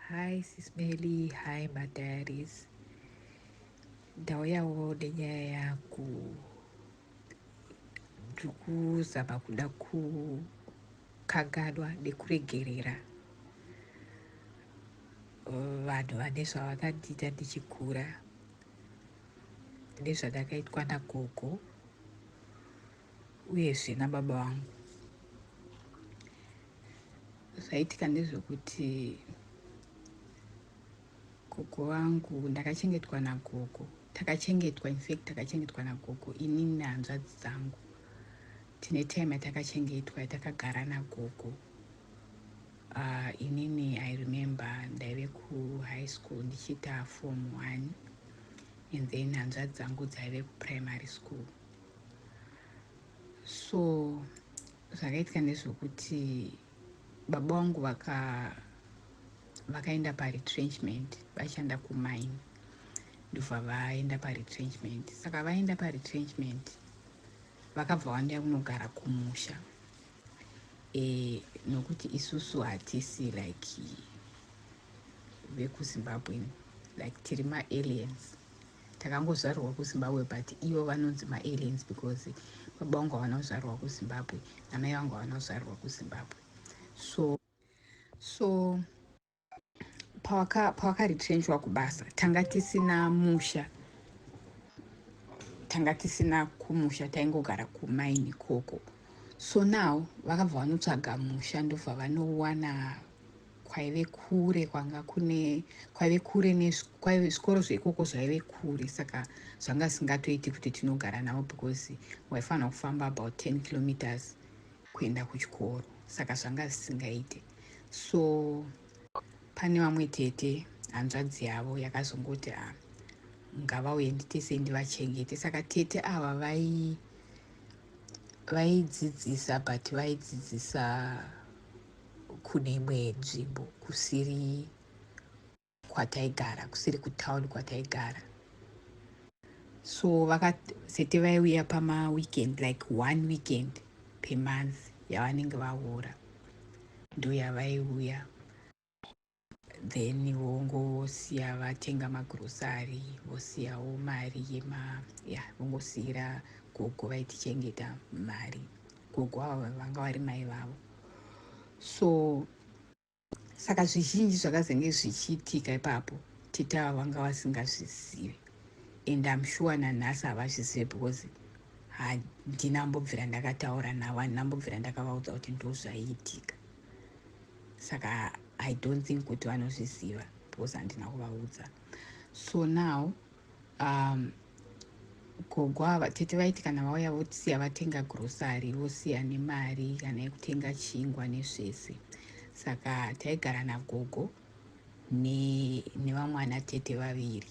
Hi Sis Melly, hi Madaris. Ndauyawo nenyaya ndikuzama kuda kukanganwa nekuregerera vanhu vane zvavakandiita ndichikura nezvandakaitwa nagogo uyezve nababa vangu. Zvaitika ndezvekuti gogo vangu ndakachengetwa nagogo, takachengetwa nagogo inini nehanzvadzi dzangu. Tine time yatakachengetwa yatakagara nagogo. Inini I remember ndaive kuhigh school ndichiita form 1 and then hanzvadzi dzangu dzaive kuprimary school. So zvakaitika ndezvekuti baba vangu vakaenda paretrenchment, vashanda kumine, ndobva vaenda paretrenchment. Saka vaenda paretrenchment vakabva vaenda kunogara kumusha, nokuti isusu hatisi like vekuzimbabwe, like tiri maaliens. Takangozvarwa kuzimbabwe but ivo vanonzi maaliens because baba vangu havana kuzvarwa kuzimbabwe namai vangu havana kuzvarwa kuzimbabwe. So pavakaretrenchwa kubasa, tanga tisina musha, taingogara kumaini ikoko. So now vakabva vanotsvaga musha, ndobva vanowana kwaive kure, zvikoro zveikoko zvaive kure, saka zvanga zvisingatoiti kuti tinogara navo because waifanira kufamba about 10 kilometers kuenda kuchikoro, saka zvanga zvisingaite. So pane vamwe tete, hanzvadzi yavo, yakazongoti ngavauye nditese ndivachengete. Saka tete ava vaidzidzisa but vaidzidzisa kune imwe nzvimbo kusiri kwataigara, kusiri kutauni kwataigara. So sete vaiuya pamaweekend, like 1 weekend per month yavanenge vaora, ndo yavaiuya. Then vongosiya vatenga magrosari, vosiyawo mari vongosiyira gogo vaitichengeta mari. Gogo ava vanga vari mai vavo. So saka zvizhinji zvakazenge zvichiitika ipapo tete ava vanga vasingazvizivi, and I'm sure nanhasi havazvizivi because handina mbobvira ndakataura navo, handina mbobvira ndakavaudza kuti ndo zvaiitika. Saka I don't think kuti vanozviziva because handina kuvaudza. So now gogo ava tete vaiti kana vauya vosiya vatenga grosari, vosiya nemari kana yekutenga chingwa nezvese. Saka taigara nagogo nevamwana tete vaviri.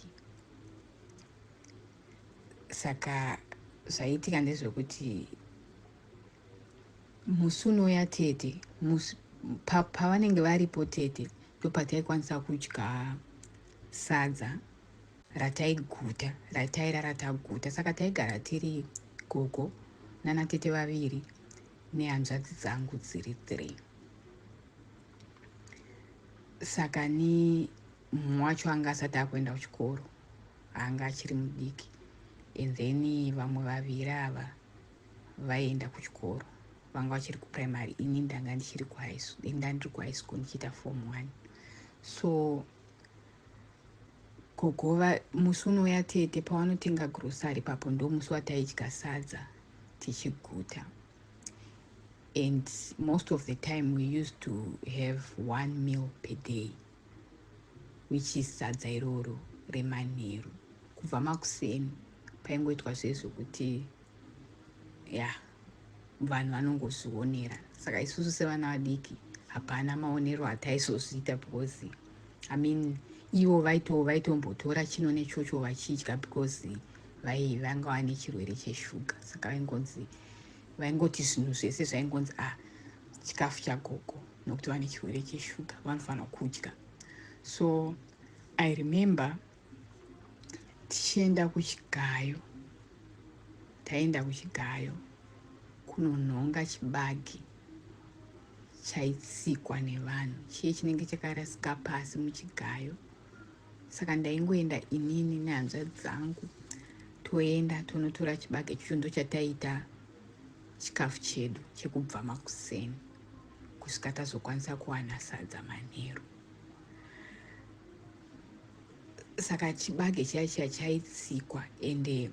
Saka zvaiitika ndezvekuti musi unoya tete, pavanenge varipo tete, ndopataikwanisa kudya sadza rataiguta, ratairara taguta. Saka taigara tiri gogo nanatete vaviri nehanzvadzi dzangu dziri 3. Saka ni mumwe wacho anga asati akuenda kuchikoro, anga achiri mudiki, and then vamwe vaviri ava vaienda kuchikoro, vanga vachiri kuprimary, ini ndanga ndiri kuhigh school ndichiita form 1. So gogo musi unoya tete pavanotenga grosari papo ndo musi wataidya sadza tichiguta. And most of the time we used to have 1 meal per day, which is sadza iroro remanheru. Kubva makuseni paingoitwa zvezvokuti vanhu vanongozvionera. Saka isusu sevana vadiki hapana maonero ataizozviita because ivo vaitombotora chino nechocho vachidya because vanga vane chirwere cheshuga. Saka vaingoti zvinhu zvese zvaingonzi chikafu chagogo, nokuti vane chirwere cheshuga vanofanira kudya. So I remember tichienda kuchigayo, taenda kuchigayo kunonhonga chibage chaitsikwa nevanhu chiye chinenge chakarasika pasi muchigayo. Saka ndaingoenda inini nehanzvadzi dzangu toenda tonotora chibage ichocho ndochataita chikafu chedu chekubva makuseni kusvika tazokwanisa kuwana sadza manheru. Saka chibage chacho chaitsikwa ende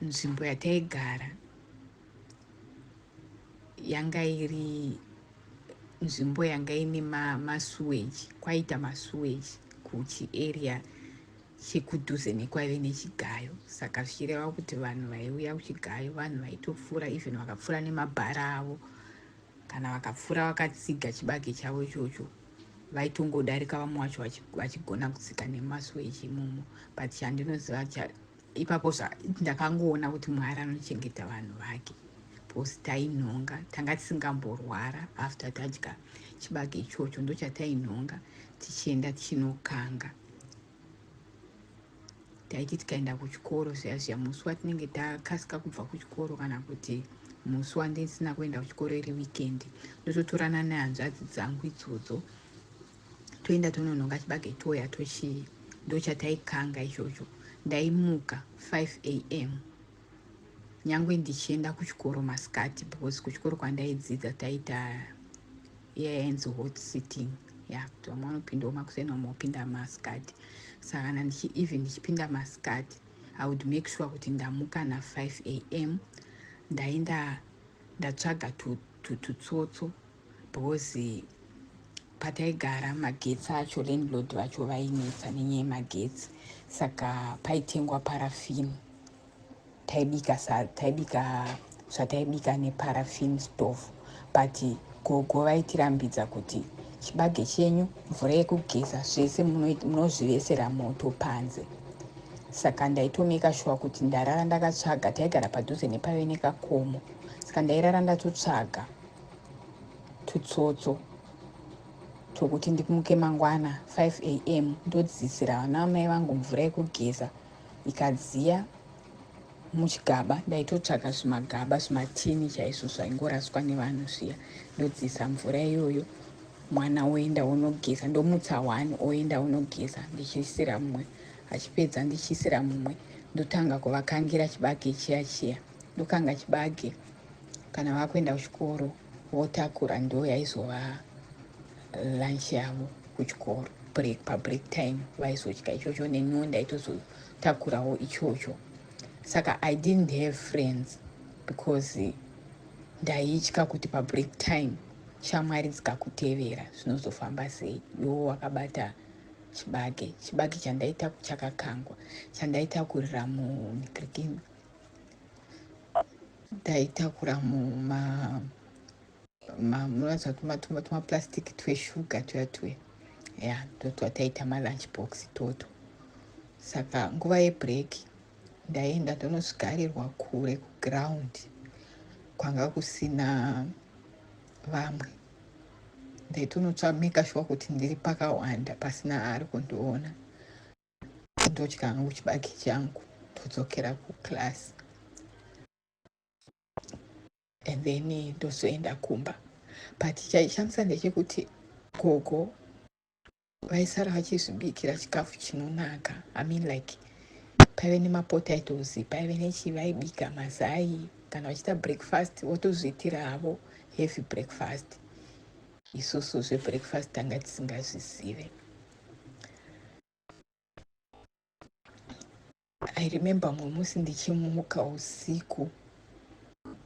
nzvimbo yataigara yanga iri nzvimbo yanga ine masuweji, kwaita masuweji kuchiarea chekudhuze nekwaive nechigayo. Saka zvichireva kuti vanhu vaiuya kuchigayo vanhu vaitopfuura even vakapfuura nemabhara avo kana vakapfuura vakatsiga chibage chavo ichocho vaitongodarika vamwe vacho vachigona kutsika nemasuweji imomo. But chandinoziva ipapo ndakangoona kuti Mwari anochengeta vanhu vake, because tainhonga tanga tisingamborwara after tadya chibage ichocho, ndochatainhonga tichienda tichinokanga. Taiti tikaenda kuchikoro zviya musi watinenge takasika kubva kuchikoro kana kuti musi wandisina kuenda kuchikoro iri weekend, ndototorana nehanzvadzi dzangu idzodzo toenda tononhonga chibage toya ndochataikanga ichocho. Ndaimuka 5 am nyangwe ndichienda kuchikoro masikati, because kuchikoro kwandaidzidza taita yainzi hot sitting, kuti vamwe vanopindawo makuseni vamwe vopinda masikati. Saka kana even ndichipinda masikati I would make sure kuti ndamuka na5 am ndaenda ndatsvaga tutsotso, because pataigara magetsi acho landlord vacho vainetsa nenyaya yemagetsi. Saka paitengwa parafini, taibika zvataibika neparafini stove. But gogo vaitirambidza kuti chibage chenyu, mvura yekugeza, zvese munozvivesera moto panze. Saka ndaitomeka shuwa kuti ndarara ndakatsvaga, taigara padhuze nepaive nekakomo. Saka ndairara ndatotsvaga tutsotso tokuti ndimuke mangwana 5 am ndodzidzisira vana vamai vangu mvura yekugeza. Ikadziya muchigaba ndaitotsvaga zvimagaba zvimatini chaizvo zvaingoraswa nevanhu zviya, ndodziisa mvura iyoyo. Mwana oenda unogeza, ndomutsa 1 oenda unogeza, ndichiisira mumwe, achipedza ndichiisira mumwe, ndotanga kuvakangira chibage chiya. Ndokanga chibage, kana vakuenda kuchikoro votakura, ndo yaizova lunch yavo kuchikoro. Pabreak time vaizodya ichocho, neniwo ndaitozotakurawo ichocho. Saka I didn't have friends because ndaitya kuti pabreak time shamwari dzikakutevera zvinozofamba sei, iwo wakabata chibage chandaita chakakangwa, chandaitakurira munigirikini, ndaitakura munowanza tumapurasitiki tweshuga tuya ndotwataita malunch box toto. Saka nguva yebreak ndaenda ndonozvigarirwa kure kuground kwanga kusina vamwe. Ndaitonotsvameka shuwa kuti ndiri pakawanda pasina ari kundiona, ndodya hangu chibage changu todzokera kuklasi, and then ndozoenda kumba. But chaishamisa ndechekuti gogo vaisara vachizvibikira chikafu chinonaka. I mean like paive nemapotatoes, paive nechi, vaibika mazai, kana vachiita breakfast votozviitira havo heavy breakfast. Isusu zvebreakfast tanga tisingazvizive. I remember mumwe musi ndichimuka usiku,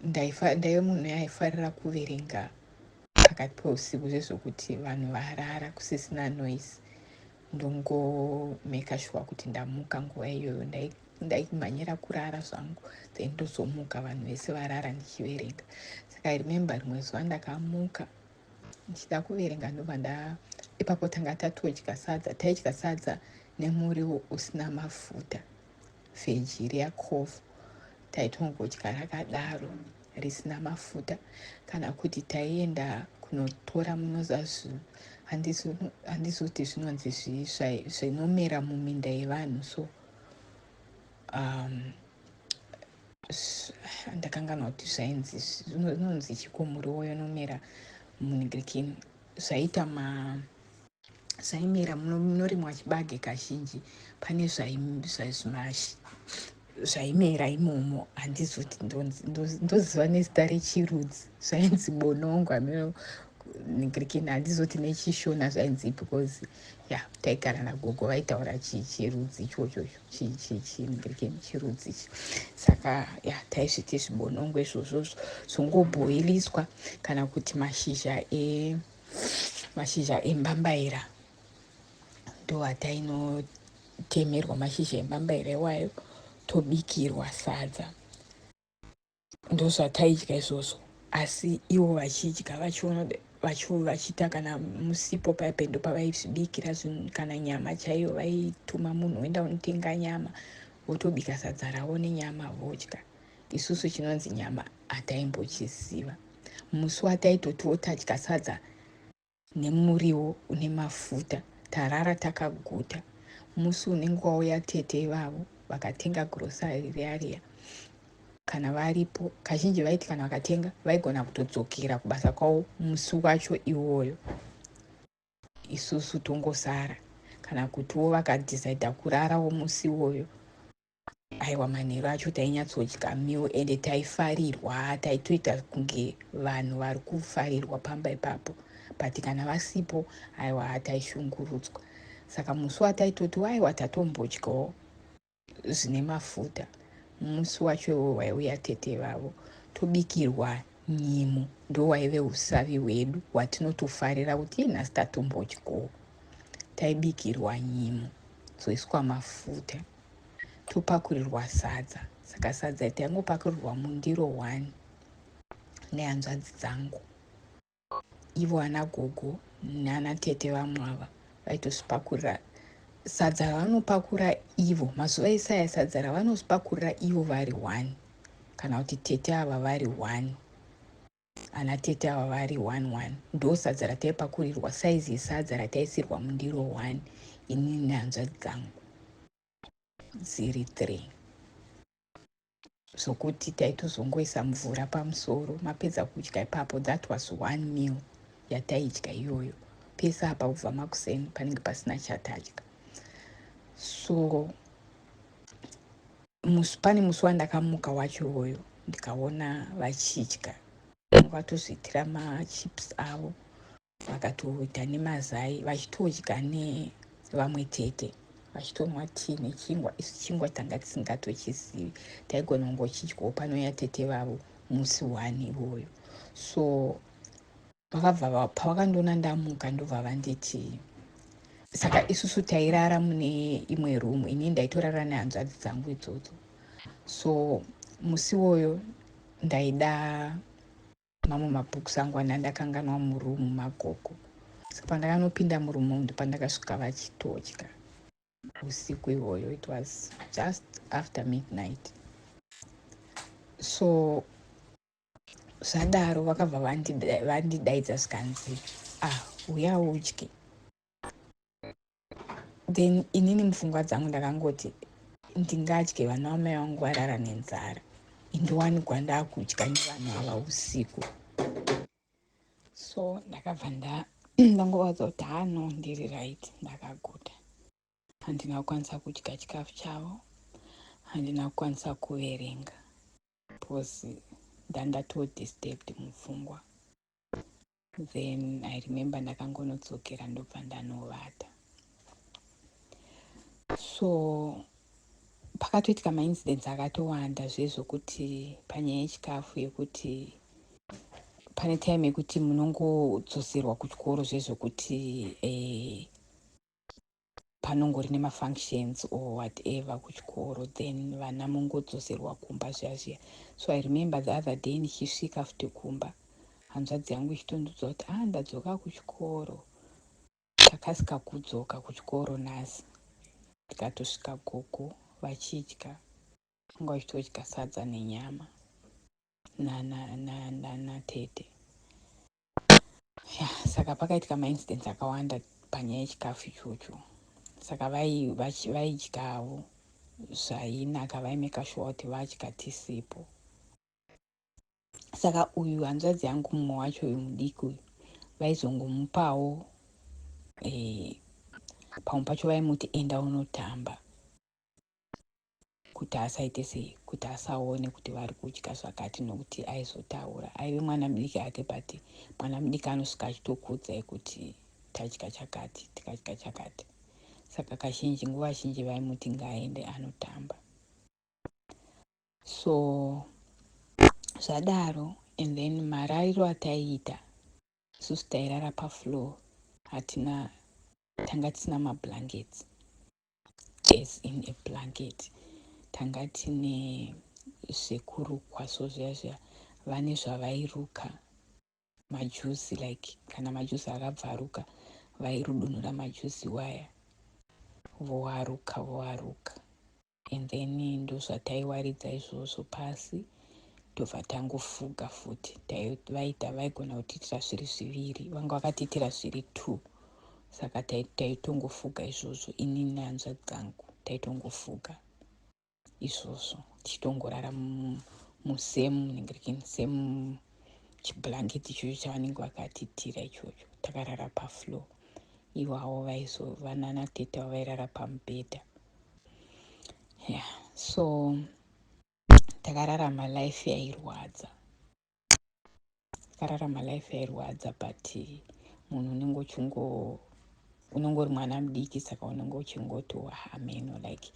ndaive munhu aifarira kuverenga pakati peusiku zvezvokuti vanhu varara kusisina noise. Ndongomeka shuwa kuti ndamuka nguva iyoyo, ndaimhanyira kurara zvangu, then ndozomuka vanhu vese varara ndichiverenga. Saka I remember rimwe zuva ndakamuka ndichida kuverenga, ndobva ipapo tanga tatodya sadza. Taidya sadza nemuriwo usina mafuta, vheji reyakovhu taitongodya rakadaro risina mafuta. Kana kuti taienda kunotora munoza handisi kuti zvinonzi zvinomera muminda yevanhu, so ndakanganwa kuti zvinonzi chikomuriwo yonomera munigirikini, zvaita zvaimera munorimwa chibage kazhinji, pane zvaimera imomo. Handizoti ndoziva nezita rechirudzi, zvainzi bonongwa nigirikini, handizoti nechishona zvainzi, because taigara nagogo vaitaura chirudzi ichocho chinigirikini, chirudzi ichi. Saka taisviti zvibonongwe izvozvo zvongobhoiliswa, kana kuti mashizha embambaira ndo atainotemerwa mashizha embambaira iwayo, tobikirwa sadza, ndozvataidya izvozvo. Asi ivo vachidya vachiita kana musipo paipe ndo pavaizvibikira kana nyama chaiyo, vaituma munhu oenda unotenga nyama, votobika sadza ravo nenyama vodya. Isusu chinonzi nyama hataimbochiziva. Musi wataitotiwo tadya sadza nemuriwo une mafuta, tarara takaguta. Musi unenge wauya tete ivavo vakatenga grosari riya, kana varipo, kazhinji vaiti kana vakatenga vaigona kutodzokera kubasa kwavo musi wacho iwoyo, isusu tongosara. Kana kutiwo vakadhisaidha kurarawo musi iwoyo, aiwa manheru acho tainyatsodya miwo, ende taifarirwa, taitoita kunge vanhu vari kufarirwa pamba ipapo. But kana vasipo, aiwa taishungurudzwa. Saka musi wataitoti aiwa tatombodyawo zvine mafuta, musi wacho iwo waiuya tete vavo, tobikirwa nyimo. Ndo waive usavi hwedu hwatinotofarira kuti nhasi tatombodyawo. Taibikirwa nyimo zoiswa mafuta, topakurirwa sadza. Saka sadza taingopakurirwa mundiro 1 nehanzvadzi dzangu. Ivo ana gogo nana tete vamwe ava vaitosvipakurira sadza ravanopakura ivo. Mazuva isaya sadza ravanosipakurira ivo vari 1, kana kuti tete ava vari 1, ana tete ava vari 1 ndo sadza rataipakurirwa. Saizi yesadza rataisirwa mundiro 1 inini nehanzvadzi dzangu dziri 3, zvokuti taitozongoisa mvura pamusoro. Mapedza kudya ipapo, that was 1 meal yataidya iyoyo. Pese apa kubva makuseni panenge pasina chatadya. So pane musi wandakamuka wacho iwoyo, ndikaona vachidya, vakatozviitira machips avo, vakatoita nemazai, vachitodya nevamwe tete, vachitonwa tii nechingwa. Isu chingwa tanga tisingatochizivi, taigona kungochidyawo panouya tete vavo musi 1 iwoyo. So pavakandoona ndamuka ndobva vanditi, saka isusu tairara mune imwe rumu, ini ndaitorara nehanzvadzi dzangu idzodzo. So musi iwoyo ndaida mamwe mabhukusi angu andakanganwa murumu magogo. Saka pandakanopinda murumu ndo pandakasvika vachitodya usiku iwoyo. It was just after midnight. So zvadaro vakabva vandidaidza zvikanzi uya udye. Then inini mupfungwa dzangu ndakangoti ndingadye vana vamai vangu varara nenzara, indowanikwa ndakudya nevanhu ava usiku. So ndakabva ndangovaudza kuti no, ndiri right, ndakaguta. Handina kukwanisa kudya chikafu chavo, handina kukwanisa kuverenga, because ndandatodisturbed mupfungwa. Then I remember ndakangonodzokera ndobva ndanovata. So pakatoitika maincidents akatowanda zvezvokuti panyaya yechikafu, yekuti pane time yekuti munongodzoserwa kuchikoro zvezvokuti panongori nemafunctions or whatever kuchikoro, then vana mongodzoserwa kumba zviya. So I remember the other day ndichisvika futi kumba, hanzvadzi yangu ichitondudza kuti ndadzoka kuchikoro, takasika kudzoka kuchikoro nhasi. Tikatosvika gogo vachidya, vanga vachitodya sadza nenyama na tete. Saka pakaitika maincidents akawanda panyaya yechikafu ichocho. Saka vaidyawo zvainaka, vaimeka sure kuti vadya tisipo. Saka uyu hanzvadzi yangu mumwe wacho uyu mudiki uyu vaizongomupawo pamwe pacho vaimuti enda unotamba kuti asaite sei, kuti asaone kuti vari kudya zvakati, nokuti aizotaura. Aive mwana mudiki ake, but mwana mudiki anosvika achitokudzai kuti tadya chakati, tikadya chakati. Saka kazhinji, nguva zhinji vaimuti ngaaende anotamba. So zvadaro, and then marariro ataiita, isusu tairara pafloor, tanga tisina mablankets, as in a blanket. Tanga tine zvekurukwa, so zviya vane zvavairuka majuzi, like kana majuzi akabvaruka vairudunura majuzi waya voaruka, and then ndo zvataiwaridza izvozvo pasi, tobva tangofuga futi. Vaigona kutiitira zviri zviviri, vanga vakatiitira zviri 2, saka taitongofuga izvozvo. Ini nehanzvadzi dzangu taitongofuga izvozvo, tichitongorara musemu chiblanketi ichocho chavanenge vakatiitira ichocho, takarara pafloor. Iwavo vanana tete vairara pamubhedha. So takararama life yairwadza, but munhu unongori mwana mudiki, saka unenge uchingoti hameno, like,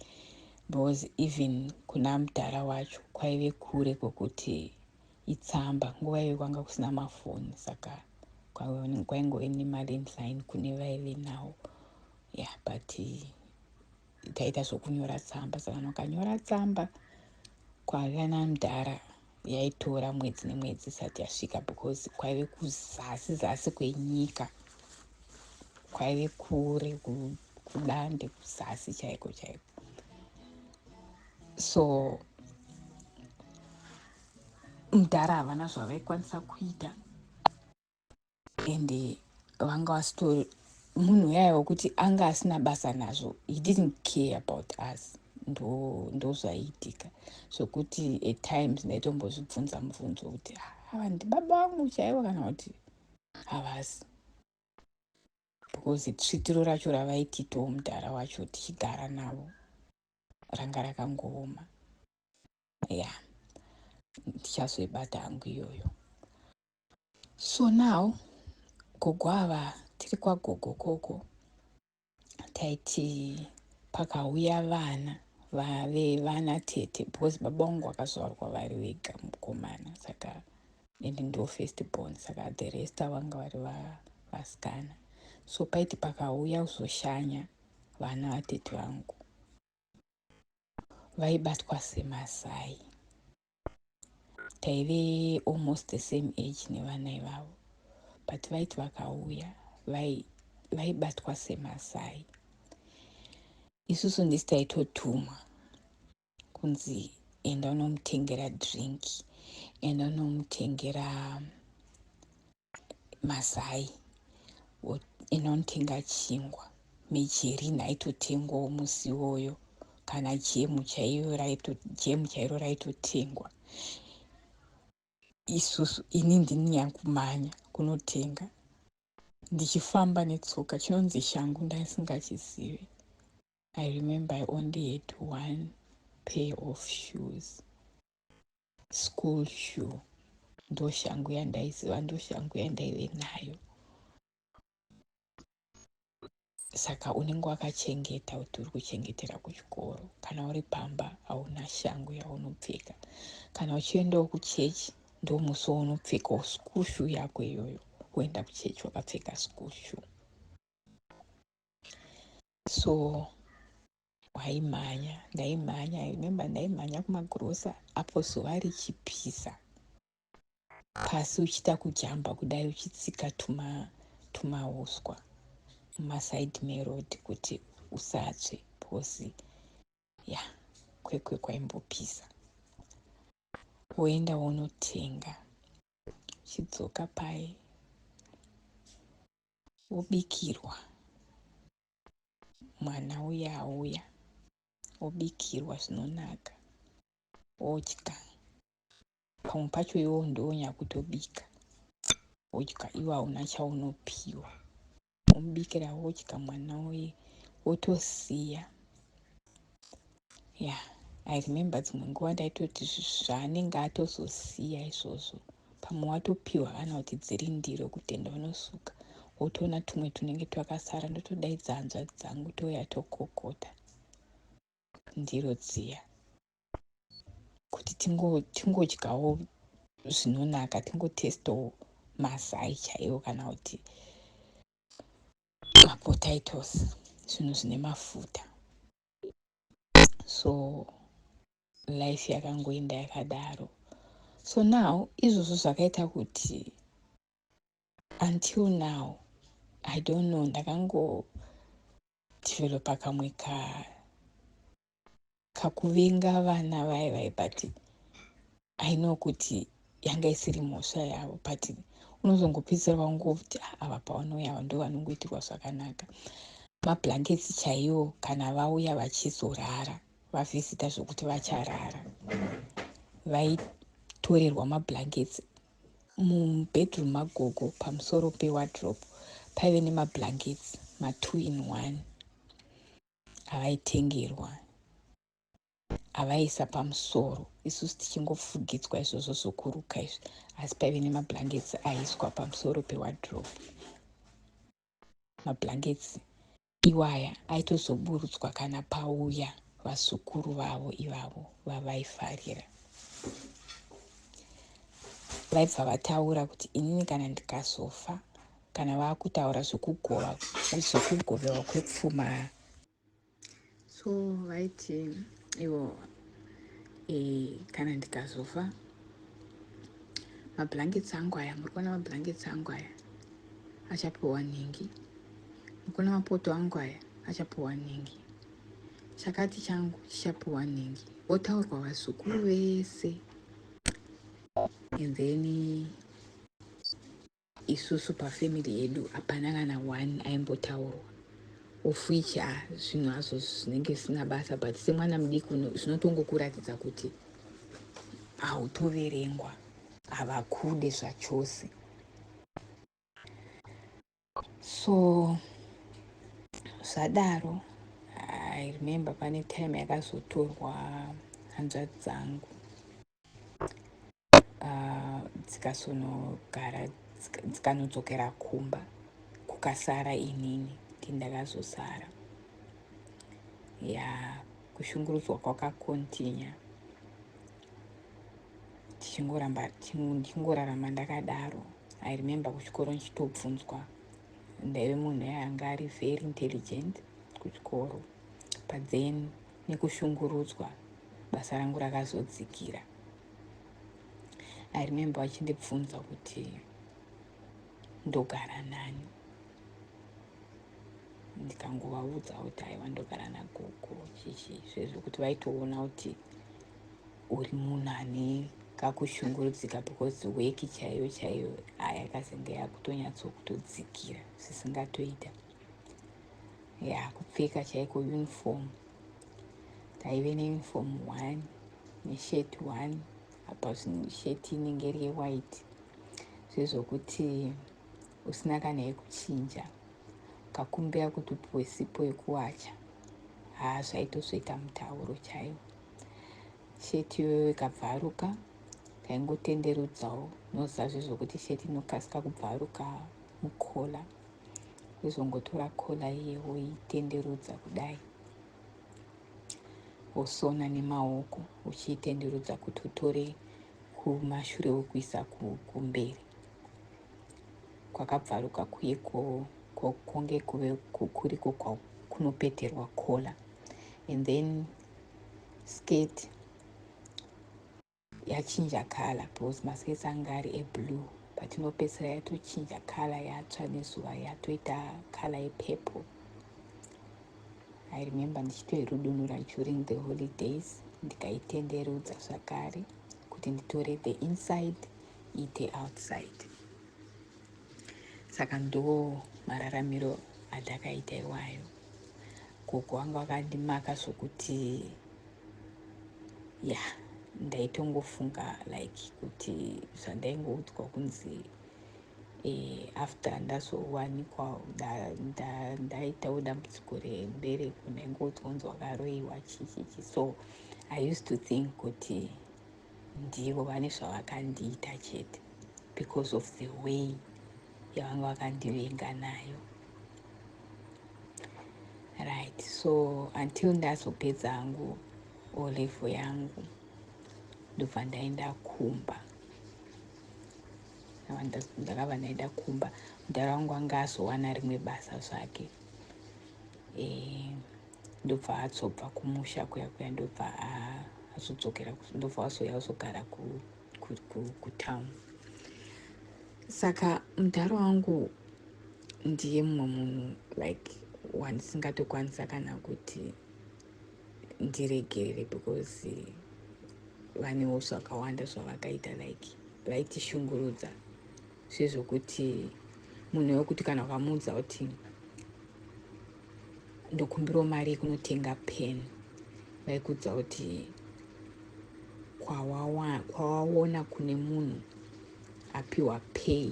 because even kuna mudhara wacho kwaive kure kwekuti itsamba. Nguva iyo kwanga kusina mafoni, saka kwaingove nemalandline kune vaive nawo. But taita zvokunyora tsamba, saka ukanyora tsamba kwaive namudhara yaitora mwedzi nemwedzi isati yasvika, because kwaive kuzasi kwenyika, kwaive kure kudande, kuzasi chaiko. So mudhara havana zvavaikwanisa kuita, ende vanga vasitori munhu yaya wekuti anga asina basa nazvo. He didn't care about us. Ndo zvaiitika, zvokuti at times ndaitombozvibvunza mubvunzo kuti ava ndibaba vangu chaivo kana kuti havasi, because tsvitiro racho ravaititawo mudhara wacho tichigara navo ranga rakangooma. Ndichazoibata hangu iyoyo. So now gogo ava, tiri kwagogo koko, taiti pakauya vana tete, because baba vangu vakazvarwa vari vega mukomana, saka ende ndo first born, saka the rest vanga vari vasikana. So paiti pakauya kuzoshanya vana vatete vangu, vaibatwa semasai. Taive almost the same age nevana ivavo, but vaiti vakauya vaibatwa semasai. Isusu ndisi taitotumwa kunzi enda unomutengera drinki, enda unomutengera mazai, enda unotenga chingwa. Mejerini aitotengwawo musi iwoyo, kana jemu chairo raitotengwa. Isusu ini ndini yankumanya kunotenga, ndichifamba netsoka, chinonzi shangu ndaisingachizive. I remember I only had one pair of shoes, school shoe. Ndo shangu yandaiziva, ndo shangu yandaive nayo. Saka unenge wakachengeta kuti uri kuchengetera kuchikoro. Kana uri pamba hauna shangu yaunopfeka. Kana uchiendawo kuchechi, ndo musi waunopfekawo school shoe yako iyoyo, woenda kuchechi wakapfeka school shoe. So ndaimhanya. I remember ndaimhanya kumagirosa, apo zuva richipisa, pasi uchiita kujamba kudai, uchitsika tumauswa mumasaidhi merodi kuti usatsve, because kwekwe kwaimbopisa. Woenda wonotenga, uchidzoka pai wobikirwa. Mwana uya auya wobikirwa zvinonaka, wodya. Pamwe pacho iwo ndonyakutobika. udya iwauna chaunopiwa, umubikira udya mwana uye wotosiya. I remember dzimwe nguva ndaitoti zvaanenge atozosiya izvozvo pamwe watopiwa kana kuti dziri ndiro kutenda unosuka, wotoona tumwe tunenge twakasara, ndotodaidza hanzvadzi dzangu touya tokokota ndiro dziya kuti tingodyawo zvinonaka, tingotestawo mazai chaiwo kana kuti mapotatoes, zvinhu zvine mafuta. So life yakangoenda yakadaro. So now izvozvo zvakaita kuti until now I don't know, ndakango developa kamwe kakuvenga vana vai, but I know kuti yanga isiri mhosva yavo, but unozongopedzisira wangokuti ava pavanouya ndo vanongoitirwa zvakanaka. Mablankets chaiwo kana vauya vachizorara, vavhizita zvokuti vacharara, vaitorerwa mablankets mubedroom magogo. Pamusoro pewardrobe paive nemablankets ma2-in-1 avaitengerwa, avaisa pamusoro, isusu tichingofugidzwa izvozvo zvokuruka izvi, asi paive nemablankets aiswa pamusoro pewardrobe. Mablankets iwaya aitozoburutswa kana pauya vazukuru vavo ivavo vavaifarira. Vaibva vataura kuti inini kana ndikazofa, kana vaakutaura zvokugoverwa kwepfuma, so vaiti ivo kana ndikazofa, mablankets angu aya, muri kuona mablankets angu aya achapiwa nhingi, muri kuona mapoto angu aya achapiwa nhingi, chakati changu chichapiwa nhingi. Votaurwa vazukuru vese, and then isusu pafamily yedu hapana kana one aimbotaurwa, of which zvinhu hazvo zvinenge zvisina basa, but semwana mudiki zvinotongokuratidza kuti hautoverengwa, havakude zvachose. So zvadaro, I remember pane time yakazotorwa hanzvadzi dzangu dzikasonogara, dzikanodzokera kumba, kukasara inini ndakazosara. Kushungurudzwa kwakakontinya, tichingorarama ndakadaro. I remember kuchikoro nchitobvunzwa, ndaive munhu yanga ari very intelligent kuchikoro, but then nekushungurudzwa basa rangu rakazodzikira. I remember vachindibvunza kuti ndogara nani, ndikangovaudza kuti aiwa ndogara nagogo chichi, zvezvokuti vaitoona kuti uri munhu ane kakushungurudzika, because weki chaiyo chaiyo yakazenge yakutonyatsokutodzikira zvisingatoita. Kupfeka chaiko uniform, taive neuniform 1 nesheti 1, apa sheti inenge iri yewhite, zvezvokuti usina kana yekuchinja ukakumbira kuti upiwe sipo yekuwacha, zvaitozoita mutauro chaiwo. Sheti iyoyo ikabvaruka, taingotenderudzawo, noziva zvezvokuti sheti inokasika kubvaruka mukola, wozongotora kola iye woitenderudza kudai, wosona nemaoko uchiitenderudza kuti utore kumashure wokuisa kumberi. Kwakabvaruka kuyeko konge kuriko kunopeterwa kola. And then skirt yachinja kala, because masketi anga ari eblue, but inopedzisira yatochinja kala, yatsva nezuva yatoita kala yepurple. I remember ndichitoirudunura during the holidays, ndikaitenderudza zvakare kuti nditore the inside iite outside. Saka ndo mararamiro andakaita iwayo. Gogo wangu akandimaka zvokuti ndaitongofunga like kuti zvandaingoudzwa kunzi after ndazowanikwa ndaitawo dambudziko rembereko ndaingoti kunzi wakaroiwa chichichi. So I used to think kuti ndivo vane zvavakandiita chete because of the way yavanga vakandivenga nayo, right? So until ndazopedza hangu O level yangu ndobva ndaenda Kumba. Ndakabva ndaenda Kumba, mudhara wangu anga azowana rimwe basa zvake, ndobva atsobva kumusha kuya ndobva azodzokera, ndobva azouya azogara kutown. Saka mudhara wangu ndiye mumwe munhu like wandisingatokwanisa kana kuti ndiregerere, because vanewo zvakawanda zvavakaita like vaitishungurudza zvezvokuti munhu wekuti kana ukamuudza kuti ndokumbirawo mari yekunotenga peni, vaikudza kuti kwawaona kune munhu apiwa pay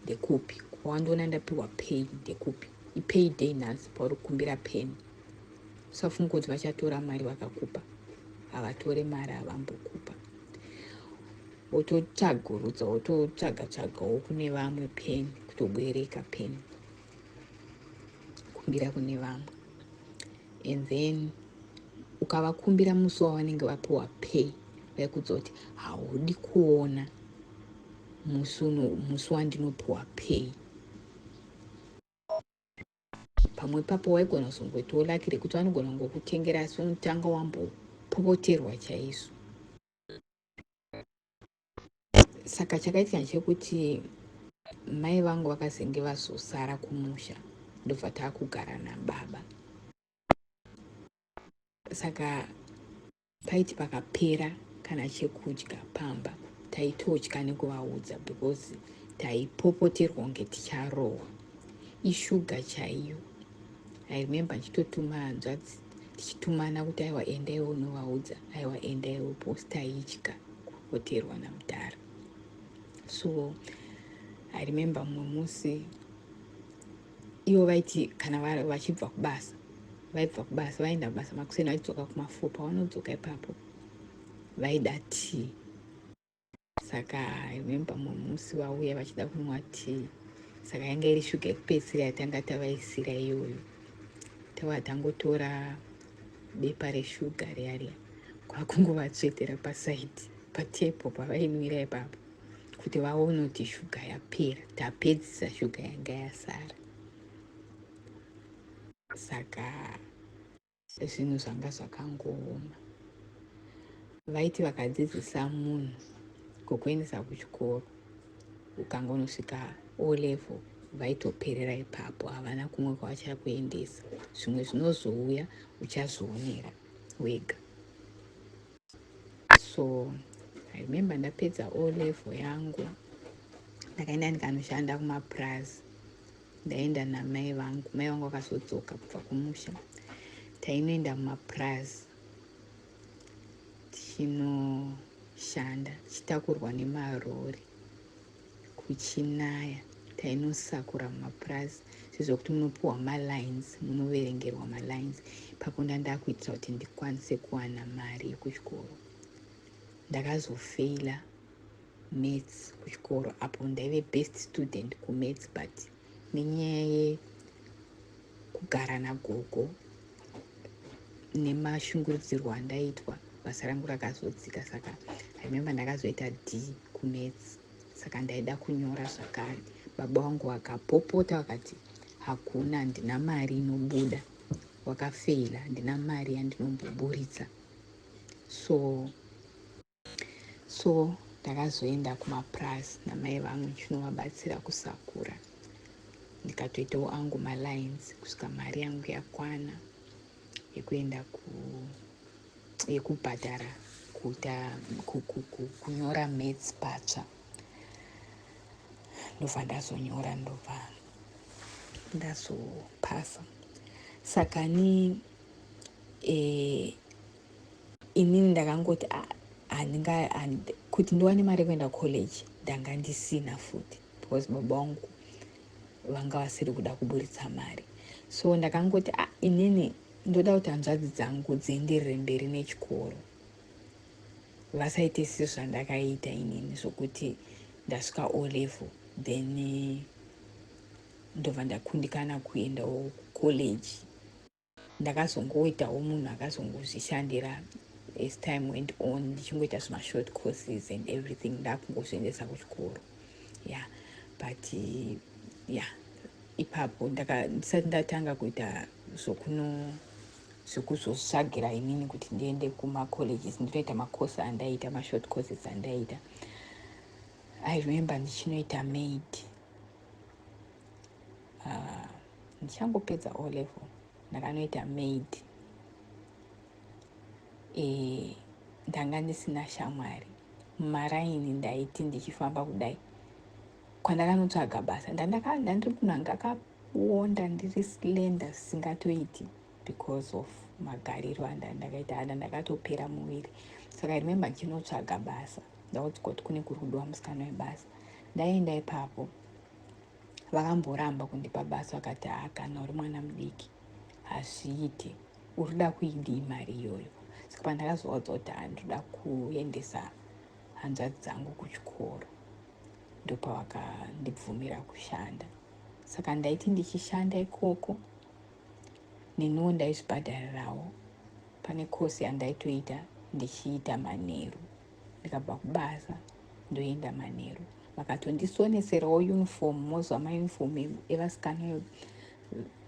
ndekupi, kwawandoona ndapiwa pay ndekupi, ipay day nhasi pauri kukumbira peni. Usafunga kuti vachatora mari vakakupa, havatore mari havambokupa. Wototsvagurudza, wototsvaga-tsvagawo kune vamwe peni, kutobereka peni, kumbira kune vamwe. And then ukavakumbira musi wavanenge vapiwa pay, vaikudza kuti haudi kuona musi wandinopiwa pay. Pamwe papo waigona kuzongoitawo laki rekuti vanogona kungokutengera, asi unotanga wambopopoterwa chaizvo. Saka chakaitika chekuti mai vangu vakazenge vazosara kumusha, ndobva taakugara nababa. Saka paiti pakapera kana chekudya pamba, taitodya nekuvaudza because taipopoterwa kunge ticharohwa. Ishuga chaiyo. I remember ndichitotuma hanzvadzi tichitumana kuti aiwa endaiwo unovaudza, aiwa endaiwo post, taitya kupoterwa namudhara. So I remember mumwe musi ivo vaiti kana vachibva kubasa, vaenda kubasa makuseni, vaidzoka kuma4, pavanodzoka ipapo vaida tea. Saka I remember mumwe musi vauya vachida kunwa tea, saka yanga iri shuga yekupedzisira yatanga tavaisira iyoyo. Tangotora bepa reshuga riya kwakungovatsvetera pasaidi patepo pavainwira ipapo kuti vaone kuti shuga yapera, tapedzisa shuga yanga yasara. Saka zvinhu zvanga zvakangooma. Vaiti vakadzidzisa munhu kukuendesa kuchikoro, ukanga unosvika O level, vaitoperera ipapo, havana kumwe kwavachakuendesa. Zvimwe zvinozouya uchazvionera wega. So I remember ndapedza O level yangu, ndakaenda ndikanoshanda kumaPrazi. Ndaenda namai vangu, mai vangu vakazodzoka kubva kumusha. Tainoenda mumaPrazi tichinoshanda, tichitakurwa nemarori kuchinaya. Tainosakura mumaPrazi zvezvokuti munopiwa malines, munoverengerwa malines. Ipapo ndandakuitira kuti ndikwanise kuwana mari yekuchikoro. Ndakazofeila maths kuchikoro, apo ndaive best student kumaths, but nenyaya yekugara nagogo nemashungurudzirwo andaitwa, basa rangu rakazodzika. Saka I remember ndakazoita D kumaths, saka ndaida kunyora zvakare. Baba vangu vakapopota vakati hakuna, handina mari inobuda, wakafeila, handina mari yandinomboburitsa. So ndakazoenda kumaPrazi namai vangu ndichinovabatsira kusakura. Ndikatoitawo angu malines kusvika mari yangu yakwana yekuenda yekubhadhara kunyora maths patsva. Ndobva ndazonyora, ndobva ndazopasa. Saka inini ndakangoti kuti ndiwane mari yekuenda college ndanga ndisina futi, because baba vangu vanga vasiri kuda kuburitsa mari. So ndakangoti inini ndoda kuti hanzvadzi dzangu dzienderere mberi nechikoro, vasaite sezvandakaita inini zvokuti ndasvika O level then ndobva ndakundikana kuendawo kucollege. Ndakazongoitawo munhu akazongozvishandira as time went on, ndichingoita zvimashort courses and everything, ndakungozviendesa kuchikoro. But ipapo ndisati ndatanga kuita zvokuzosvagira inini kuti ndiende kumacolleges ndinoita macourse andaita, mashort courses andaita. I remember ndichinoita maid, ndichangopedza O level ndakanoita maid. Ndanga ndisina shamwari mumaraini, ndaiti ndichifamba kudai kwandakanotsvaga basa ndandiri munhu anga akawonda, ndiri slender zvisingatoiti because of magariro andakaita, ndakatopera muviri. Saka I remember ndichinotsvaga basa, ndakuti kuti kune kuri kudiwa musikana webasa. Ndaenda ipapo vakamboramba kundipa basa, vakati kana uri mwana mudiki hazviiti, uri kuda kuidii mari iyoyo. Saka pandakazoudza kuti ndinoda kuendesa hanzvadzi dzangu kuchikoro, ndopavakandibvumira kushanda. Saka ndaiti ndichishanda ikoko neniwo ndaizvibhadharirawo. Pane kosi yandaitoita ndichiita manheru, ndikabva kubasa ndoenda manheru. Vakatondisoneserawo uniform, mozva mauniform evasikana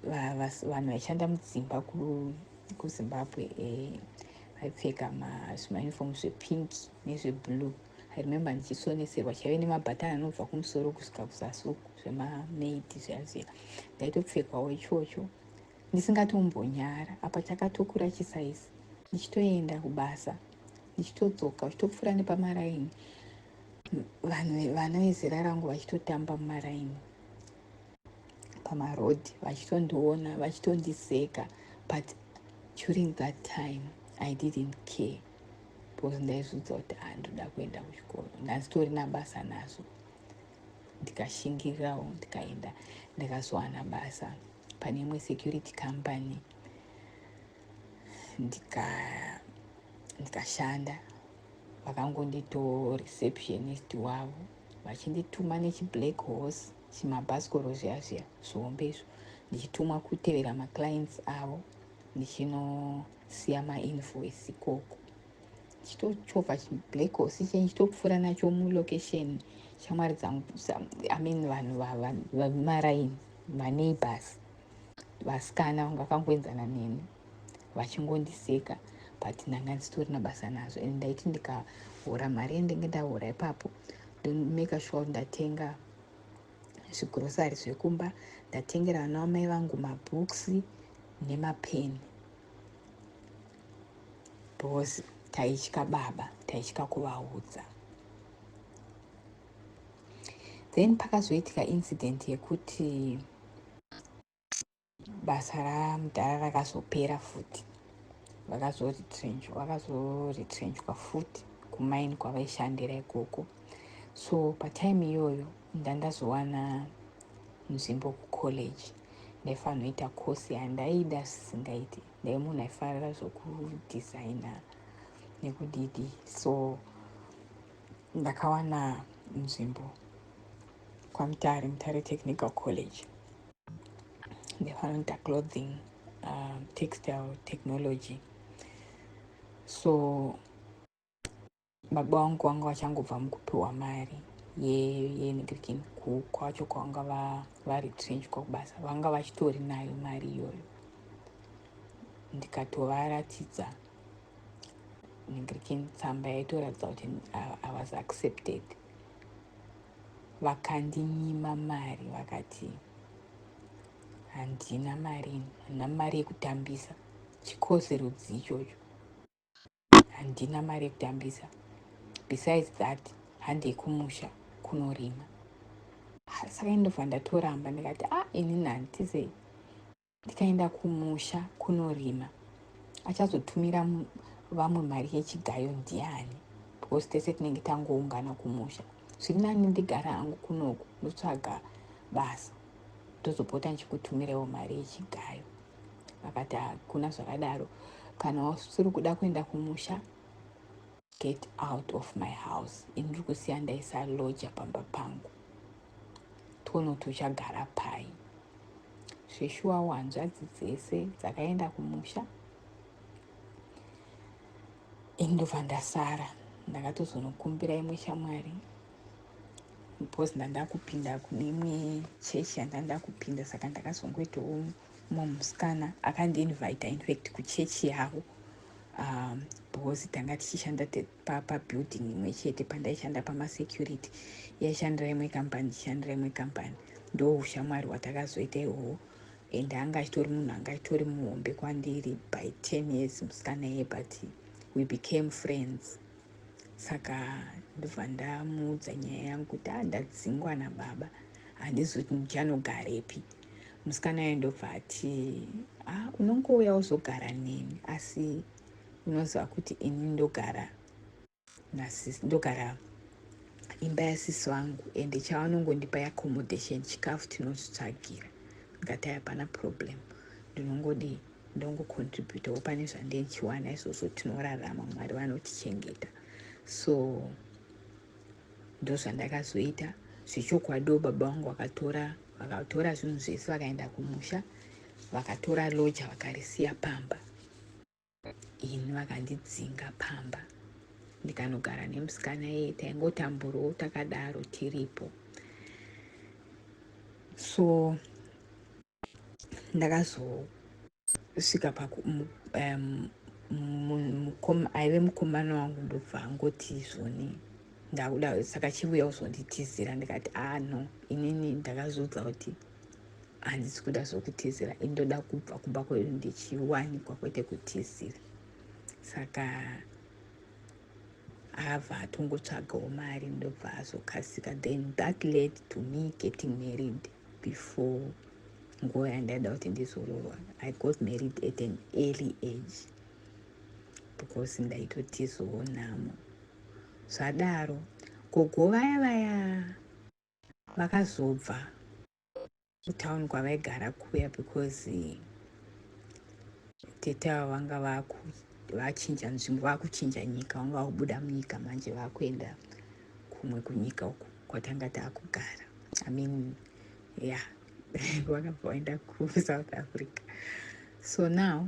vanhu vaishanda mudzimba kuZimbabwe, vaipfeka zvimauniform zvepingi nezveblue. I remember ndichisoneserwa, chaive nemabhatani anobva kumusoro kusvika kuzasi zvemamaid zviya. Ndaitopfekwawo ichocho ndisingatombonyara, apa chakatokura chisaizi, ndichitoenda kubasa, ndichitodzoka, uchitopfuura nepamaraini, vana vezera rangu vachitotamba mumaraini pamarodhi, vachitondiona, vachitondiseka. But during that time I didn't care, because ndaizvidza kuti ndoda kuenda kuchikoro, ndanzitorina basa nazo. Ndikashingirirawo, ndikaenda ndikazowana basa pane imwe security company, ndikashanda. Vakangondito receptionist wavo, vachindituma nechiblack horse, chimabhasikoro zviya zvihombezvo, ndichitumwa kutevera maclients avo, ndichinosiya mainvoice ikoko. Ndichitochovha chiblack horse ichi ndichitopfuura nacho mulocation. Shamwari dzangu, vanhu vamaraini, maneighbors, vasikana vanga vakangoenzana neni, vachingondiseka, but ndanga ndisitorina basa nazo. And ndaiti ndikahora mari yandenge ndahora ipapo, ndomeka sure ndatenga zvigrosari zvekumba, ndatengera vana vamai vangu mabooks nemapeni, because taitya baba, taitya kuvaudza. Then pakazoitika incident yekuti basa ramudhara rakazopera futi, vakazoretrenchwa futi kumaini kwavaishandira ikoko. So patime iyoyo ndandazowana nzvimbo kucollege, ndaifanira kuita kosi yandaida zvisingaiti, ndaimunhu aifarira zvokudesigna nekudidi. So ndakawana nzvimbo Mutare Technical College, ndaifanira kuita clothing, textile technology. So baba vangu vanga vachangobva mukupiwa mari yenigrikin kwacho kwavanga varetrenchwa kubasa, vanga vachitori nayo mari iyoyo. Ndikatovaratidza nigrikin tsamba yaitoratidza kuti I was accepted. Vakandinyima mari, vakati handina mari yekutambisa, chikosi rudzi ichocho, handina mari yekutambisa. Besides that, handei kumusha kunorima. Saka ndobva ndatoramba ndikati inini handitize ndikaenda kumusha kunorima achazotumira vamwe mari yechigayo ndiani, because tese tinenge tangoungana kumusha. zviri nani ndigara hangu kunoku ndotsvaga basa ndozopota ndichikutumirawo mari yechigayo. Vakati hakuna zvakadaro, kana usiri kuda kuenda kumusha, get out of my house. Ini ndiri kusiya ndaisa loja pamba pangu, tono tuchagara pai. Zveshuwa hanzvadzi dzese dzakaenda kumusha, ini ndobva ndasara. Ndakatozonokumbira imwe shamwari because ndanda kupinda kune imwe chechi yandanda kupinda, saka ndakazongoitawo mumwe musikana akandiinvita infact kuchechi yavo, because tanga tichishanda pabuilding imwe chete. Pandaishanda pamasecurity, yaishandira imwe kambani, ndichishandira imwe kambani. Ndo ushamwari hwatakazoita ihwohwo, and anga achitori munhu anga achitori muhombe kwandiri by 10 years musikana iye, but we became friends. Saka ndobva ndamuudza nyaya yangu kuti ndadzingwa nababa, handizi kuti ndichanogarepi. Musikana iye ndobva ati unongouya uzogara neni, asi unoziva kuti ini ndogara imba yasisi vangu, ende chavanongondipa accommodation, chikafu tinozvitsvagira. Ndikati hapana problem, ndongocontributawo pane zvandichiwana izvozvo, tinorarama, Mwari vanotichengeta. So ndozvandakazoita. Zvechokwadi baba vangu vakatora zvinhu zvese vakaenda kumusha, vakatora loja vakarisiya pamba. Ini vakandidzinga pamba, ndikanogara nemusikana iye, taingotamburawo takadaro tiripo. So ndakazosvika aive mukomana wangu ndobva angoti izvoni ndakuda, saka chiuya uzonditizira. Ndikati no, inini ndakazodza kuti handisi kuda zvokutizira, indoda kubva kumba kwedu ndichiwanikwa, kwete kutizira. Saka abva atongotsvagawo mari, ndobva azokasika. Then that led to me getting married before nguva yandaida kuti ndizoroorwa. I got married at an early age because ndaitotizowo nhamo. Zvadaro gogo vaya vakazobva kutauni kwavaigara kuya, because tete ava vanga vachinja nzvimbo, vakuchinja nyika, vanga vakubuda munyika, manje vakuenda kumwe kunyika uku kwatanga taakugara. Vakabva vaenda kuSouth Africa. So now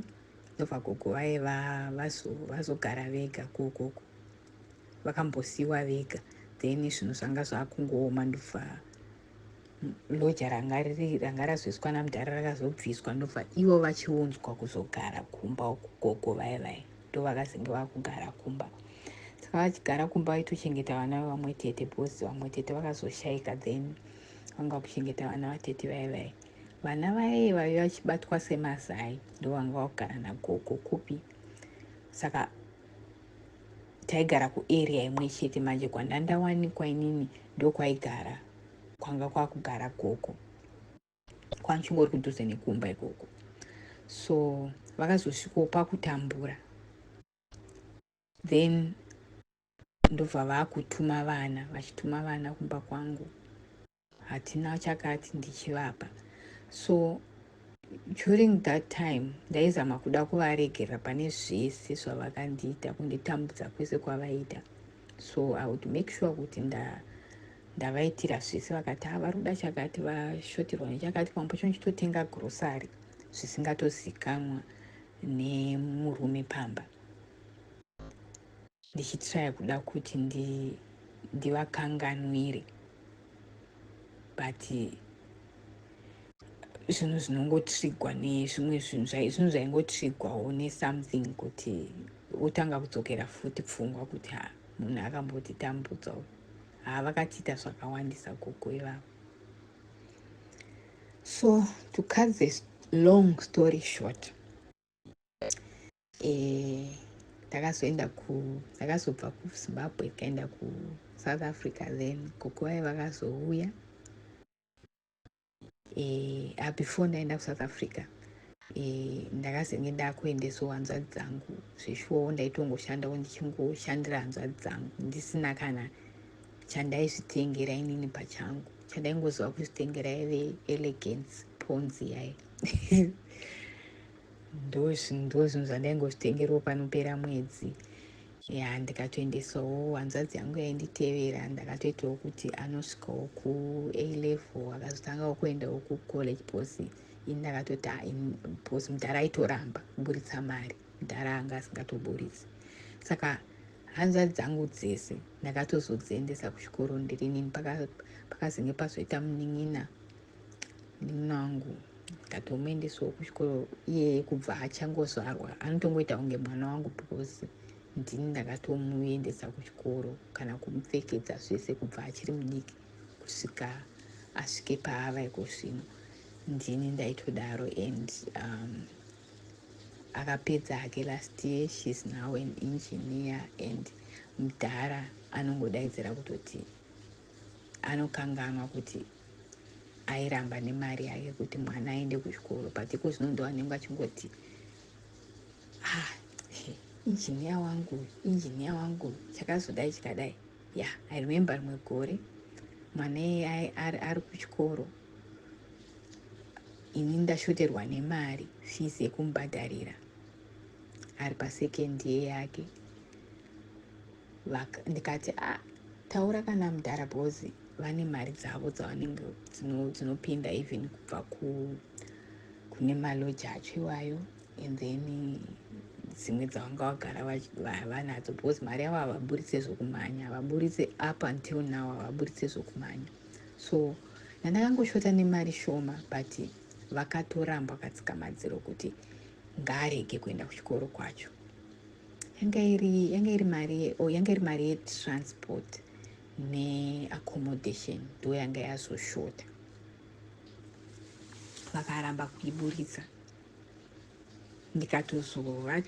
ndobva gogo vaye vazogara vega kokoko, vakambosiyiwa vega. Then zvinhu zvanga zvakungooma, ndobva loja ranga razoiswa namudhara rakazobviswa, ndobva ivo vachiunzwa kuzogara kumba uku. Gogo vaye ndo vakazenge vakugara kumba. Saka vachigara kumba vaitochengeta vana vevamwe tete, because vamwe tete vakazoshayika. Then vanga kuchengeta vana vatete vaye. Vana vaye vaive vachibatwa semazai, ndo vanga vakugara nagogo kupi. Saka taigara kuarea imwe chete. Manje kwandandawanikwa inini ndokwaigara, kwanga kwakugara gogo, kwanchingori kudhuze nekumba ikoko. So vakazosvikawo pakutambura, then ndobva vakutuma vana, vachituma vana kumba kwangu. Hatina chakati ndichivapa. So during that time ndaizama kuda kuvaregera pane zvese zvavakandiita, kunditambudza kwese kwavaita. So I would make sure kuti ndavaitira zvese. Vakati vari kuda chakati, vashotirwa nechakati, pamwe pacho ndichitotenga grocery zvisingatozikanwa nemurume pamba, ndichitraya kuda kuti ndivakanganwire. But zvinhu zvinongotrigwa nezvimwe zvinhu zvaingotrigwawo nesomething, kuti utanga kudzokera futi pfungwa kuti munhu akambotitambudzawo. Vakatiita zvakawandisa gogo ivavo. So to cut this long story short, takazobva kuZimbabwe tikaenda kuSouth Africa. Then gogo vaye vakazouya. Before ndaenda kuSouth Africa, ndakazenge ndakuendesawo hanzvadzi dzangu. Zveshuwawo ndaitongoshandawo ndichingoshandira hanzvadzi dzangu, ndisina kana chandaizvitengera inini pachangu. Chandaingozwa kuzvitengera ive elegance ponzi yai ndo zvinhu zvandaingozvitengerawo panopera mwedzi. Ya ndikatoendesawo hanzvadzi yangu yainditevera, ndakatoitawo kuti anosvikawo kuA level akazotangawo kuendawo kucollege bhosi. ini ndakatoti bhosi mudhara aitoramba kuburitsa mari, mudhara anga asingatoburitsi. Saka hanzvadzi dzangu dzese ndakatozodziendesa kuchikoro ndiri nini, pakazenge pazoita munin'ina wangu ndikatomuendesawo kuchikoro iyeye kubva achangozvarwa, anotongoita kunge mwana wangu because ndini ndakatomuendesa kuchikoro kana kumupfekedza zvese kubva achiri mudiki kusvika asvike paava iko zvino, ndini ndaitodaro. And akapedza hake last year, she's now an engineer. And mudhara anongodaidzira kutoti anokanganwa kuti airamba nemari yake kuti mwana aende kuchikoro, but iko zvino ndo anenge achingoti injiniya wangu chakazodai chikadai. Ya, I remember rimwe gore mwana ari kuchikoro, ini ndashoterwa nemari fees yekumubhadharira ari pasecond year yake. Ndikati taura kana mudhara bhozi vane mari dzavo dzavanenge dzinopinda even kubva kune maloji acho iwayo, and then dzimwe dzavanga vagara vanadzo, because mari yavo havaburitse zvokumhanya, havaburitse up until now, havaburitse zvokumhanya. So nandakangoshota nemari shoma, but vakatoramba vakatsika madziro kuti ngaarege kuenda kuchikoro kwacho. Yanga iri mari yetransport neaccommodation ndo yanga yazoshota, vakaramba kuiburitsa. Ndikatozova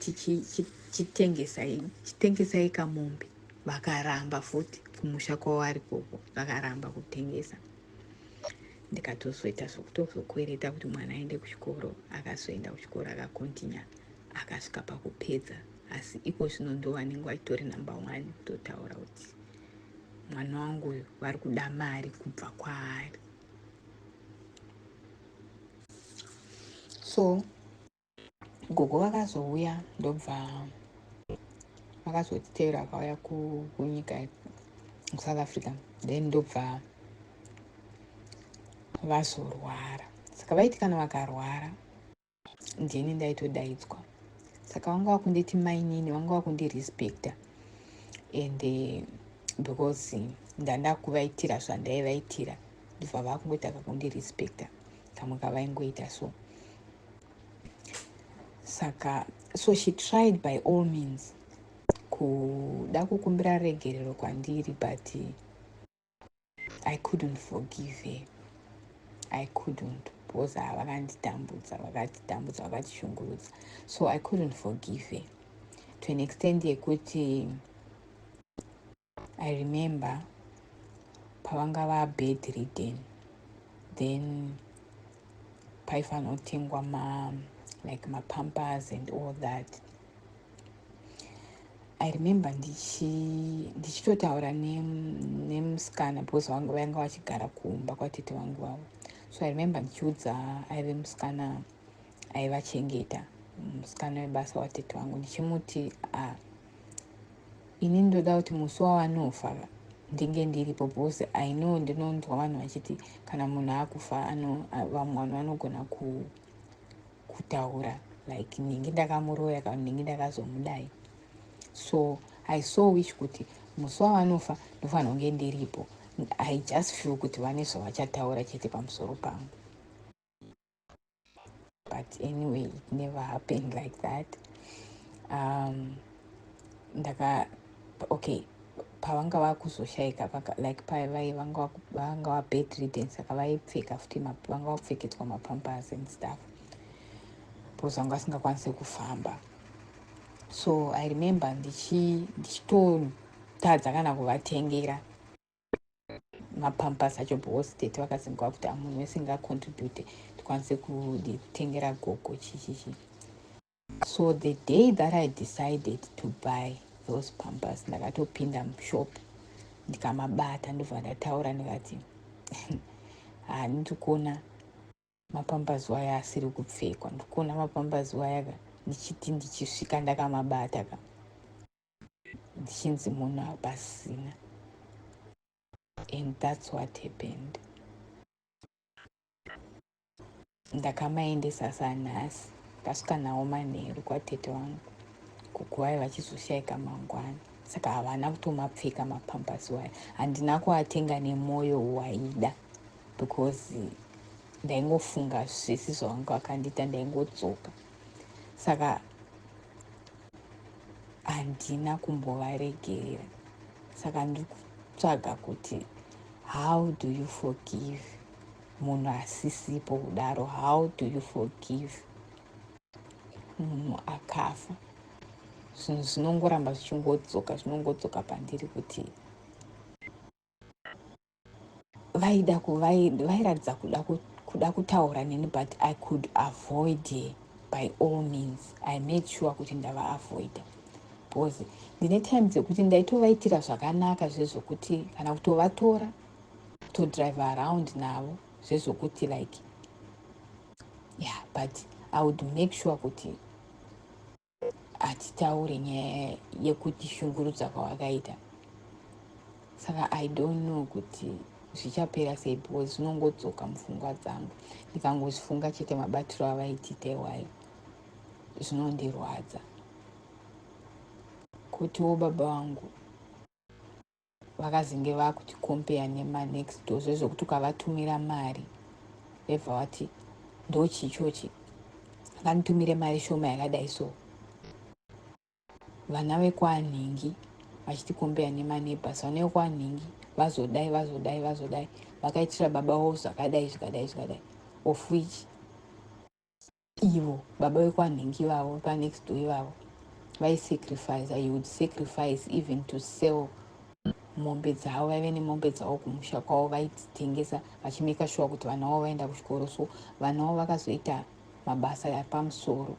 chitengesai kamombe, vakaramba futi kumusha kwavo ari koko, vakaramba kutengesa. Ndikatozoita zvokutozokwereta kuti mwana aende kuchikoro, akazoenda kuchikoro akakontinya, akasvika pakupedza. Asi iko zvino ndo vanenge vachitori number 1 kutotaura kuti mwana wangu uyu vari kuda mari kubva kwaari. So gogo vakazouya, ndobva vakazotiteura vakauya kunyika South Africa, then ndobva vazorwara. Saka vaiti kana vakarwara ndini ndaitodaidzwa. Saka vanga vakunditi mainini, vanga vakundirespecta, and because ndanda kuvaitira zvandaivaitira, ndobva vakungotaka kundirespecta kamwe kavaingoita so. Saka so she tried by all means kuda kukumbira regerero kwandiri, but I couldn't forgive her. I couldn't, because vakanditambudza, vakatishungurudza. So I couldn't forgive her to an extent yekuti I remember pavanga vabedridden, then paifanotengwa like mapampers and all that. I remember ndichitotaura nemusikana, because vanga vachigara kuumba kwatete vangu vavo. So I remember ndichiudza aive musikana aivachengeta, musikana webasa watete vangu, ndichimuti ini ndoda kuti musi wavanofa ndinge ndiripo, because I know ndinonzwa vanhu vachiti kana munhu akufa vamwe vanhu vanogona kutaura like ndinge ndakamuroya kana ndinge ndakazomudai. So I so wish kuti musi wavanofa ndofanira kunge ndiripo. I just feel kuti vane zvavachataura chete pamusoro pangu. But anyway, it never happened like that. Okay, pavanga vakuzoshaika like vanga vabedridden, saka vaipfeka futi vanga vapfekedzwa mapampers and stuff, because vanga vasingakwanisi kufamba. So I remember ndichitotadza kana kuvatengera mapampers acho, because tete vakazingwa kuti munhu wese ngacontribute tikwanise kutengera gogo chichichi. So the day that I decided to buy those pampers, ndakatopinda mushop ndikamabata ndobva ndataura ndikati ndikuona mapambazuva aya asiri kupfekwa, ndikuona mapambazuva aya ndichiti ndichisvika ndakamabata ka ndichinzi munhu hapasina. And that's what happened. Ndakamaendesa sanhasi, ndasvika nawo manheru kwatete wangu, kuguvai vachizoshaika mangwana. Saka havana kutomapfeka mapambazuva aya. Handina kuatenga nemwoyo waida, because ndaingofunga zvese zvavangu vakandiita, ndaingodzoka. Saka handina kumbovaregerera. Saka ndiri kutsvaga kuti how do you forgive munhu asisipo kudaro? How do you forgive munhu akafa? Zvinhu zvinongoramba zvinongodzoka pandiri kuti vairadza kuda kutaura neni, but I could avoid it by all means. I made sure kuti ndava avoida, because ndine time dzekuti ndaitovaitira zvakanaka zvezvokuti kana kutovatora kutodrive around navo zvezvokuti like but I would make sure kuti hatitaure nyaya yekuti shungurudza kwavakaita. Saka I don't know kuti zvichapera sei, because zvinongodzoka mupfungwa dzangu. Ndikangozvifunga chete mabatiro avaitita iwayo zvinondirwadza. Kutiwo baba vangu vakazinge vakutikompeya nemanext door, zvezvokuti ukavatumira mari vebva vati ndochichochi, akanditumire mari shoma yakadai so. Vana vekwanhingi vachitikombeya nemanebhas, vana vekwanhingi vazodai vakaitira baba vavo zvakadai, of which ivo baba vekwanhingi vavo panext door ivavo vaisacrifice. I would sacrifice even to sell mombe dzavo. Vaive nemombe dzavo kumusha kwavo vaidzitengesa vachimeka sure kuti vana vavo vaenda kuchikoro. So vana vavo vakazoita mabasa apamusoro,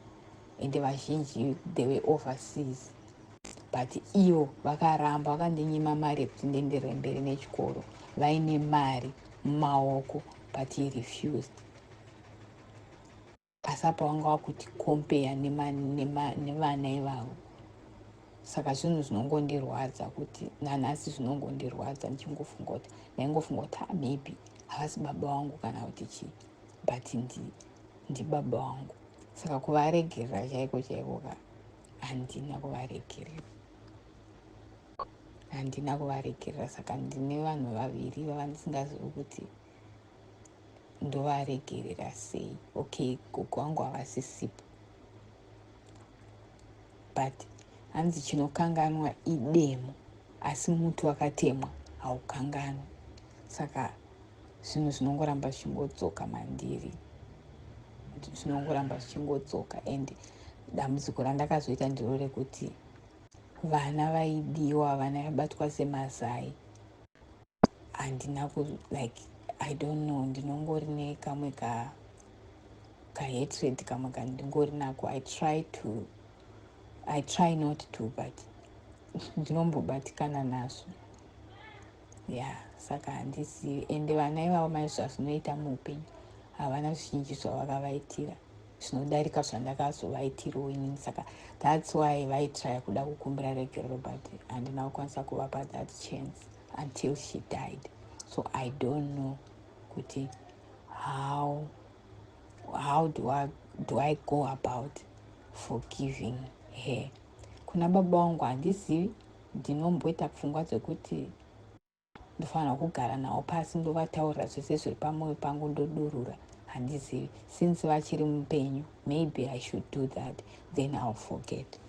ende vazhinji they were overseas, but ivo vakaramba, vakandinyima mari yekuti ndienderere mberi nechikoro. Vaine mari mumaoko, but he refused. Asi apa vanga vakutikompeya nevana ivavo. Saka zvinhu zvinongondirwadza kuti nanhasi zvinongondirwadza, ndichingofunga kuti ndaingofunga kuti maybe havasi baba vangu kana kuti chii, but ndibaba vangu. Saka kuvaregerera chaiko ka handina kuvaregerera. Saka ndine vanhu vaviri vavandisingazivi kuti ndovaregerera sei. Okay, gogo vangu havasisipo, but hanzi chinokanganwa idemo, asi muti wakatemwa haukanganwa. Saka zvinhu zvinongoramba zvichingodzoka mandiri, zvinongoramba zvichingodzoka. And dambudziko randakazoita ndiro rekuti vana vaidiwa, vana vaibatwa semazai. Handina like I don't know, ndinongori nekamwe hatred kamwe kandingori nako. I try not to, but ndinombobatikana nazvo. Saka handizivi. Ende vana ivavo maizva zvinoita muupenyu havana zvizhinji zvavakavaitira zvinodarika zvandakazovaitirawo inini. Saka that's why vaitry kuda kukumbira regerero, but handina kukwanisa kuvapa that chance until she died. So I don't know kuti how do I go about forgiving her. Kuna baba vangu handizivi, ndinomboita pfungwa dzekuti ndofanira kugara navo pasi ndovataurira zvese zviri pamwoyo pangu ndodurura. Handizivi, since vachiri mupenyu, maybe I should do that, then I'll forget.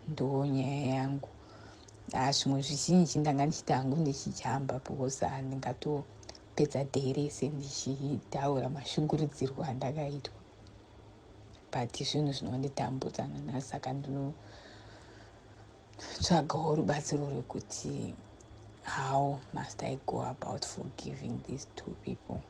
Ndo nyaya yangu. Zvimwe zvizhinji ndanga ndichita hangu ndichijamba, because handingatopedza dhei rese ndichitaura mashungurudzirwo andakaitwa, but zvinhu zvinonditambudza nanhasi. Saka ndinotsvagawo rubatsiro rwekuti how must I go about forgiving these two people.